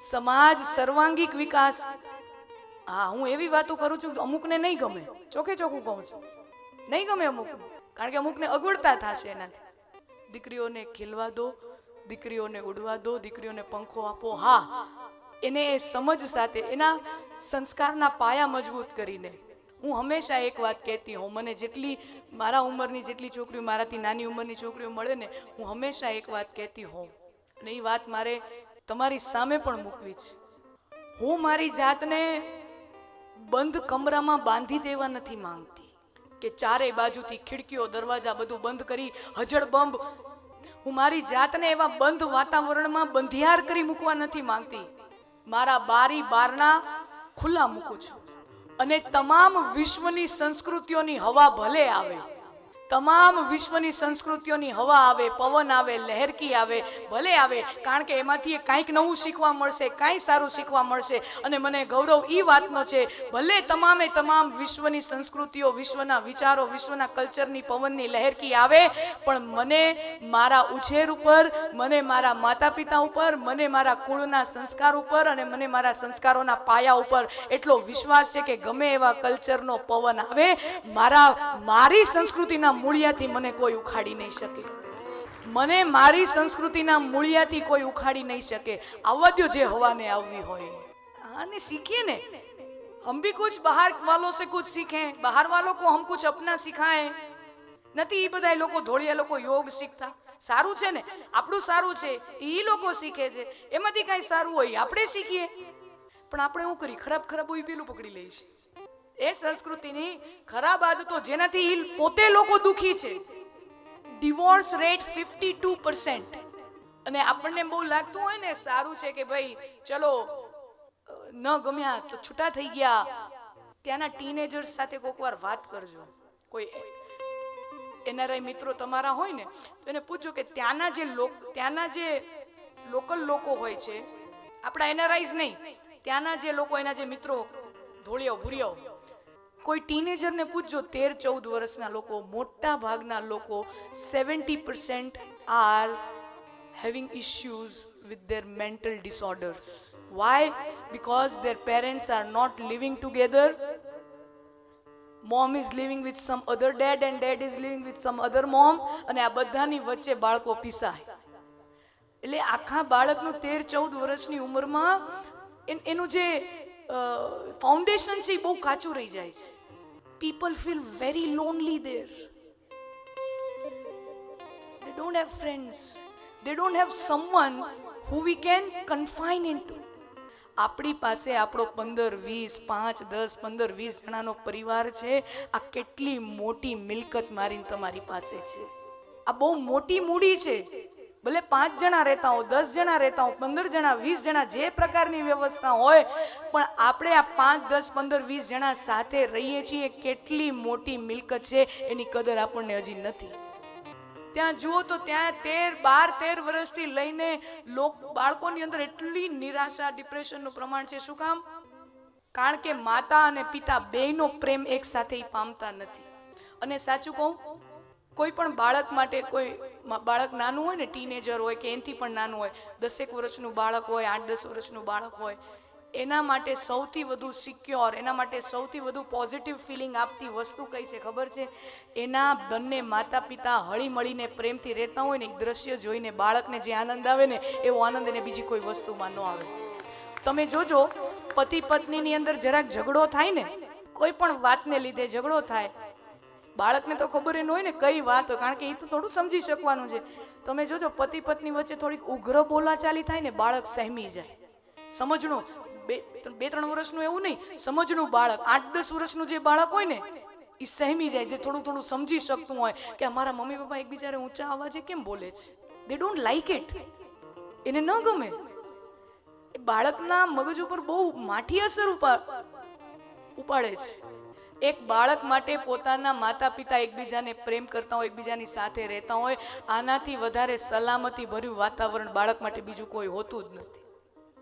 સમાજ સર્વાંગીક વિકાસ. હા, હું એવી વાતો કરું છું કે અમુકને નહીં ગમે, ચોખ્ખે ચોખ્ખું કહું છું, નહીં ગમે અમુક, કારણ કે અમુકને અગવડતા થશે એનાથી. દીકરીઓને ખીલવા દો, દીકરીઓને ઉડવા દો, દીકરીઓને પંખો આપો. હા, એને એ સમજ સાથે એના સંસ્કારના પાયા મજબૂત કરીને. હું હંમેશા એક વાત કહેતી હોઉં, મને જેટલી મારા ઉંમરની જેટલી છોકરીઓ, મારાથી નાની ઉંમરની છોકરીઓ મળે ને, હું હંમેશા એક વાત કહેતી હોઉં, અને એ વાત મારે તમારી સામે પણ મૂકવી છે. હું મારી જાતને બંધ કમરામાં બાંધી દેવા નથી માંગતી કે ચારે બાજુથી ખિડકીઓ દરવાજા બધું બંધ કરી હજળબંબ. હું મારી જાતને એવા બંધ વાતાવરણમાં બંધિયાર કરી મૂકવા નથી માંગતી. મારા બારી બારણા ખુલ્લા મૂકું છું અને તમામ વિશ્વની સંસ્કૃતિઓની હવા ભલે આવે, તમામ વિશ્વની સંસ્કૃતિઓની હવા આવે, પવન આવે, લહેરકી આવે, ભલે આવે, કારણ કે એમાંથી કાંઈક નવું શીખવા મળશે, કાંઈ સારું શીખવા મળશે. અને મને ગૌરવ એ વાતનો છે, ભલે તમામે તમામ વિશ્વની સંસ્કૃતિઓ, વિશ્વના વિચારો, વિશ્વના કલ્ચરની પવનની લહેરકી આવે, પણ મને મારા ઉછેર ઉપર, મને મારા માતા પિતા ઉપર, મને મારા કુળના સંસ્કાર ઉપર અને મને મારા સંસ્કારોના પાયા ઉપર એટલો વિશ્વાસ છે કે ગમે એવા કલ્ચરનો પવન આવે, મારી સંસ્કૃતિના મૂળિયાથી મને કોઈ ઉખાડી નહીં શકે. મને મારી સંસ્કૃતિના મૂળિયાથી કોઈ ઉખાડી નહીં શકે. આવવા દો જે હવાને આવવી હોય. આને सीखिए ने, हम भी कुछ बाहर वालों से कुछ सीखें, बाहर वालों को हम कुछ अपना सिखाएं. નથી એ બધા લોકો ધોળિયા લોકો યોગ શીખતા. સારું છે ને, આપણું સારું છે, એ લોકો શીખે છે, એમાંથી કાંઈ સારું હોય આપણે શીખીએ. પણ આપણે શું કરી, ખરાબ ખરાબ હોય પેલું પકડી લઈશ. એ સંસ્કૃતિની ખરાબ આદતો જેનાથી પોતે લોકો દુખી છે. Divorce rate 52%. અને આપણને બહુ લાગતું હોય ને સારું છે કે ભાઈ ચલો ન ગમ્યા તો છૂટા થઈ ગયા. ત્યાંના ટીનેજર્સ સાથે કોઈક વાર વાત કરજો. કોઈ એનઆરઆઈ મિત્રો તમારા હોય ને તો એને પૂછજો કે ત્યાંના જે લોકલ લોકો હોય છે, આપણા એનઆરઆઈઝ નહીં, ત્યાંના જે લોકો, એના જે મિત્રો ધોળિયાઓ ભૂરિયાઓ, કોઈ ટીનેજરને પૂછજો, 13-14 વર્ષના લોકો, મોટા ભાગના લોકો 70% R having issues with their mental disorders. Why? Because their parents are not living together. Mom is living with some other dad and dad is living with some other mom. અને આ બધાની વચ્ચે બાળકો પીસાય. એટલે આખા બાળકનું 13-14 વર્ષની ઉંમરમાં એનું જે ફાઉન્ડેશન છે એ બહુ કાચું રહી જાય છે. People feel very lonely there. They don't have friends. They don't have someone who we can confine into. આપણી પાસે આપણો 15, 20, 5, 10, 15, 20 જણાનો પરિવાર છે. આ કેટલી મોટી મિલકત મારી તમારી પાસે છે. આ બહુ મોટી મૂડી છે. ભલે 5 જણા રહેતા હો, 10 જણા રહેતા હો, 15 જણા, 20 જણા, જે પ્રકારની વ્યવસ્થા હોય, પણ આપણે આ 5, 10, 15, 20 જણા સાથે રહીએ છીએ. કેટલી મોટી મિલકત છે, એની કદર આપણને હજી નથી. ત્યાં જુઓ તો ત્યાં 12-13 વર્ષથી લઈને બાળકોની અંદર એટલી નિરાશા, ડિપ્રેશનનું પ્રમાણ છે. શું કામ? કારણ કે માતા અને પિતા બેયનો પ્રેમ એક સાથે પામતા નથી. અને સાચું કહું, કોઈ પણ બાળક માટે, કોઈ બાળક નાનું હોય ને, ટીનેજર હોય કે એનાથી પણ નાનું હોય, 10 વર્ષનું બાળક હોય, 8-10 વર્ષનું બાળક હોય, એના માટે સૌથી વધુ સિક્યોર, એના માટે સૌથી વધુ પોઝિટિવ ફિલિંગ આપતી વસ્તુ કઈ છે ખબર છે? એના બંને માતા પિતા હળી મળીને પ્રેમથી રહેતા હોય ને, એ દ્રશ્ય જોઈને બાળકને જે આનંદ આવે ને, એવો આનંદ એને બીજી કોઈ વસ્તુમાં ન આવે. તમે જોજો, પતિ પત્નીની અંદર જરાક ઝઘડો થાય ને, કોઈ પણ વાતને લીધે ઝઘડો થાય, બાળકને તો ખબર ન હોય ને કઈ વાત હોય, કારણ કે એ તો થોડું સમજી શકવાનું છે. તમે જોજો, પતિ પત્ની વચ્ચે થોડીક ઉગ્ર બોલાચાલી થાય ને, બાળક સહેમી જાય. સમજણું 2-3 વર્ષનું એવું નહીં, સમજણું બાળક, 8-10 વર્ષનું જે બાળક હોય ને, એ સહેમી જાય, જે થોડું સમજી શકતું હોય કે અમારા મમ્મી પપ્પા એકબીજાને ઊંચા અવાજે કેમ બોલે છે. દે ડોન્ટ લાઈક ઇટ. એને ન ગમે. એ બાળકના મગજ ઉપર બહુ માઠી અસર ઉપાડે છે. એક બાળક માટે પોતાના માતા પિતા એકબીજાને પ્રેમ કરતા હોય, એકબીજાની સાથે રહેતા હોય, આનાથી વધારે સલામતી ભર્યું વાતાવરણ બાળક માટે બીજું કોઈ હોતું જ નથી.